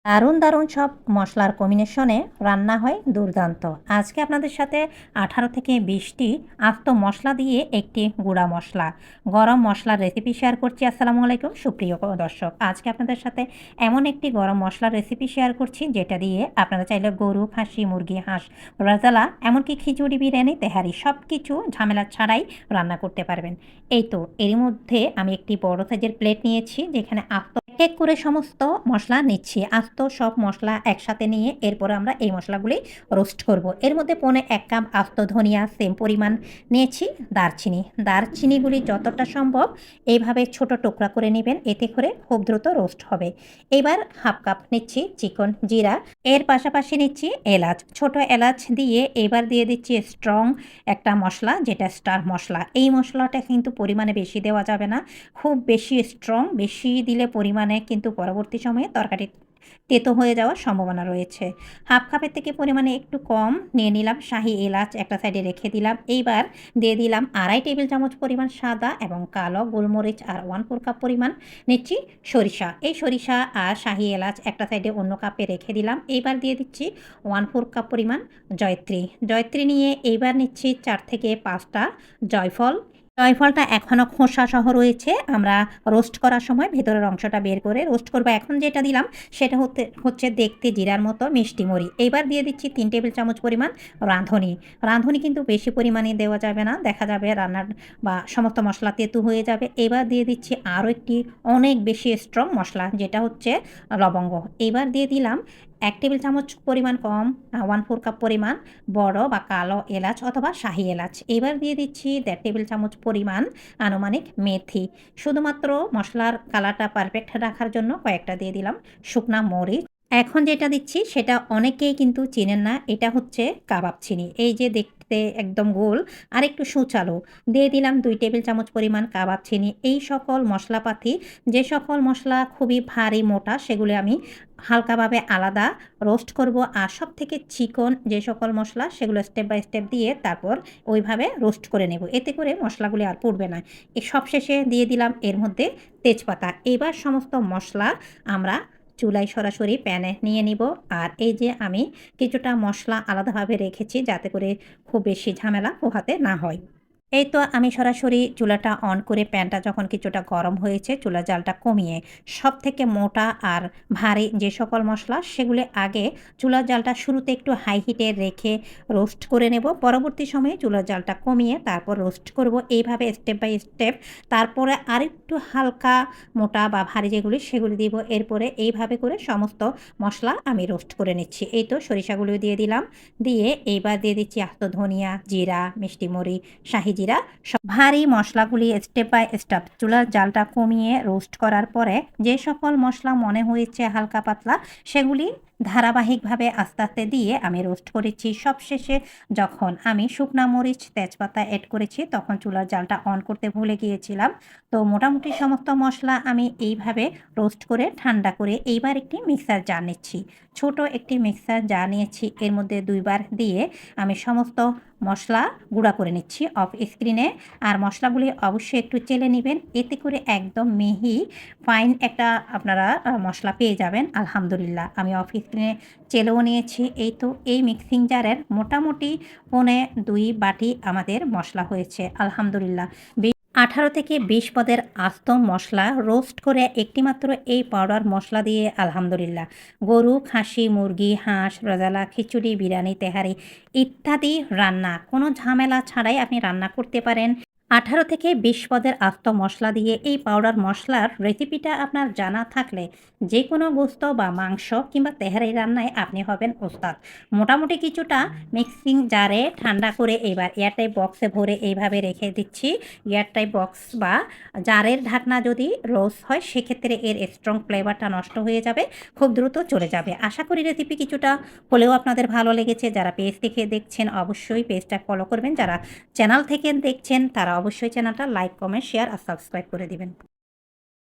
দারুণ দারুণ সব মশলার কম্বিনেশনে রান্না হয় দুর্দান্ত। আজকে আপনাদের সাথে ১৮ থেকে ২০টি আস্ত মশলা দিয়ে একটি গুঁড়া মশলা, গরম মশলার রেসিপি শেয়ার করছি। আসসালামু আলাইকুম সুপ্রিয় দর্শক। আজকে আপনাদের সাথে এমন একটি গরম মশলার রেসিপি শেয়ার করছি যেটা দিয়ে আপনারা চাইলে গরু, খাসি, মুরগি, হাঁস, রেজালা এমনকি খিচুড়ি, বিরিয়ানি, তেহারি সব কিছু ঝামেলা ছাড়াই রান্না করতে পারবেন। এই তো এরই মধ্যে আমি একটি বড় সাইজের প্লেট নিয়েছি যেখানে আস্ত এক করে সমস্ত মশলা নিচ্ছি। আস্ত সব মশলা একসাথে নিয়ে এরপরে আমরা এই মশলাগুলি রোস্ট করব। এর মধ্যে পৌনে ১ কাপ আস্ত ধনিয়া সেম পরিমাণ নিয়েছি। দারচিনিগুলি যতটা সম্ভব এইভাবে ছোট টুকরা করে নেবেন, এতে করে খুব দ্রুত রোস্ট হবে। এবার হাফ কাপ নিচ্ছি চিকন জিরা, এর পাশাপাশি নিচ্ছি এলাচ, ছোট এলাচ দিয়ে এবার দিয়ে দিচ্ছি স্ট্রং একটা মশলা যেটা স্টার মশলা। এই মশলাটা কিন্তু পরিমাণে বেশি দেওয়া যাবে না, খুব বেশি স্ট্রং বেশি দিলে পরিমাণে কিন্তু পরবর্তী সময়ে তরকারি তেতো হয়ে যাওয়ার সম্ভাবনা রয়েছে। হাফ কাপের থেকে পরিমাণে একটু কম নিয়ে নিলাম শাহি এলাচ, একটা সাইডে রেখে দিলাম। এইবার দিয়ে দিলাম ২.৫ টেবিল চামচ পরিমাণ সাদা এবং কালো গোলমরিচ আর 1/4 কাপ পরিমাণ নিচ্ছি সরিষা। এই সরিষা আর শাহি এলাচ একটা সাইডে অন্য কাপে রেখে দিলাম। এইবার দিয়ে দিচ্ছি 1/4 কাপ পরিমাণ জয়ত্রী নিয়ে এইবার নিচ্ছি 4 থেকে 5টা জয়ফল। জয়ফলটা এখনও খোসাসহ রয়েছে, আমরা রোস্ট করার সময় ভেতরের অংশটা বের করে রোস্ট করব। এখন যেটা দিলাম সেটা হচ্ছে দেখতে জিরার মতো মিষ্টি মরি। এইবার দিয়ে দিচ্ছি 3 টেবিল চামচ পরিমাণ রাঁধুনি কিন্তু বেশি পরিমাণে দেওয়া যাবে না, দেখা যাবে রান্নার বা সমস্ত মশলা তেঁতু হয়ে যাবে। এবার দিয়ে দিচ্ছি আরও একটি অনেক বেশি স্ট্রং মশলা যেটা হচ্ছে লবঙ্গ। এইবার দিয়ে দিলাম 1 টেবিল চামচ পরিমাণ কম 1/4 কাপ পরিমাণ বড় বা কালো এলাচ অথবা শাহি এলাচ। এবার দিয়ে দিচ্ছি 1.5 টেবিল চামচ পরিমাণ আনুমানিক মেথি। শুধুমাত্র মশলার কালারটা পারফেক্ট রাখার জন্য কয়েকটা দিয়ে দিলাম শুকনা মরিচ। এখন যেটা দিচ্ছি সেটা অনেকেই কিন্তু চেনেন না, এটা হচ্ছে কাবাব চিনি। এই যে দেখতে একদম গোল আর একটু সুচালো। দিয়ে দিলাম 2 টেবিল চামচ পরিমাণ কাবাব চিনি। এই সকল মশলাপাতি, যে সকল মশলা খুবই ভারী মোটা সেগুলো আমি হালকাভাবে আলাদা রোস্ট করব, আর সবথেকে চিকন যে সকল মশলা সেগুলো স্টেপ বাই স্টেপ দিয়ে তারপর ওইভাবে রোস্ট করে নেব, এতে করে মশলাগুলি আর পুড়বে না। সবশেষে দিয়ে দিলাম এর মধ্যে তেজপাতা। এবার সমস্ত মশলা আমরা চুলায় সরাসরি প্যানে নিয়ে নিব। আর এই যে আমি কিছুটা মশলা আলাদাভাবে রেখেছি যাতে করে খুব বেশি ঝামেলা পোহাতে না হয়। এই তো আমি সরাসরি চুলাটা অন করে প্যানটা যখন কিছুটা গরম হয়েছে চুলার জালটা কমিয়ে সবথেকে মোটা আর ভারী যে সকল মশলা সেগুলি আগে চুলার জালটা শুরুতে একটু হাই হিটে রেখে রোস্ট করে নেব, পরবর্তী সময়ে চুলার জালটা কমিয়ে তারপর রোস্ট করব। এইভাবে স্টেপ বাই স্টেপ তারপরে আরেকটু হালকা মোটা বা ভারী যেগুলি সেগুলি দিব। এরপরে এইভাবে করে সমস্ত মশলা আমি রোস্ট করে নিচ্ছি। এই তো সরিষাগুলিও দিয়ে দিলাম, দিয়ে এইবার দিয়ে দিচ্ছি আস্ত ধনিয়া, জিরা, মিষ্টি মরিচ, শাহি জিরা। সব ভারী মশলাগুলি স্টেপ বাই স্টেপ চুলার জালটা কমিয়ে রোস্ট করার পরে যে সকল মশলা মনে হয়েছে হালকা পাতলা সেগুলি ধারাবাহিকভাবে আস্তে আস্তে দিয়ে আমি রোস্ট করেছি। সবশেষে যখন আমি শুকনা মরিচ তেজপাতা অ্যাড করেছি তখন চুলার জালটা অন করতে ভুলে গিয়েছিলাম। তো মোটামুটি সমস্ত মশলা আমি এইভাবে রোস্ট করে ঠান্ডা করে এইবার একটি মিক্সার জার নিচ্ছি। ছোট একটি মিক্সার জার নিয়েছি, এর মধ্যে 2 বার দিয়ে আমি সমস্ত মশলা গুঁড়া করে নিচ্ছি অফ স্ক্রিনে। আর মশলাগুলি অবশ্যই একটু চেলে নেবেন, এতে করে একদম মিহি ফাইন একটা আপনারা মশলা পেয়ে যাবেন। আলহামদুলিল্লাহ আমি অফ স্ক্রিনে চেলেও নিয়েছি। এই তো এই মিক্সিং জারের মোটামুটি 2 বাটি আমাদের মশলা হয়েছে আলহামদুলিল্লাহ। 18 থেকে 20 পদের আস্ত মশলা রোস্ট করে একটিমাত্র এই পাউডার মশলা দিয়ে আলহামদুলিল্লাহ গরু, খাসি, মুরগি, হাঁস, রেজালা, খিচুড়ি, বিরিয়ানি, তেহারি ইত্যাদি রান্না কোনো ঝামেলা ছাড়াই আপনি রান্না করতে পারেন। 18 থেকে 20 পদের আস্ত মশলা দিয়ে এই পাউডার মশলার রেসিপিটা আপনার জানা থাকলে যে কোনো গোস্ত বা মাংস কিংবা তেহারি রান্নায় আপনি হবেন ওস্তাদ। মোটামুটি কিছুটা মিক্সিং জারে ঠান্ডা করে এবার এয়ারটাইট বক্সে ভরে এইভাবে রেখে দিচ্ছি। এয়ারটাইট বক্স বা জারের ঢাকনা যদি রোজ হয় সেক্ষেত্রে এর স্ট্রং ফ্লেভারটা নষ্ট হয়ে যাবে, খুব দ্রুত চলে যাবে। আশা করি রেসিপি কিছুটা হলেও আপনাদের ভালো লেগেছে। যারা পেজ থেকে দেখছেন অবশ্যই পেজটা ফলো করবেন, যারা চ্যানেল থেকে দেখছেন তারা অবশ্যই চ্যানেলটা লাইক, কমেন্ট, শেয়ার আর সাবস্ক্রাইব করে দিবেন।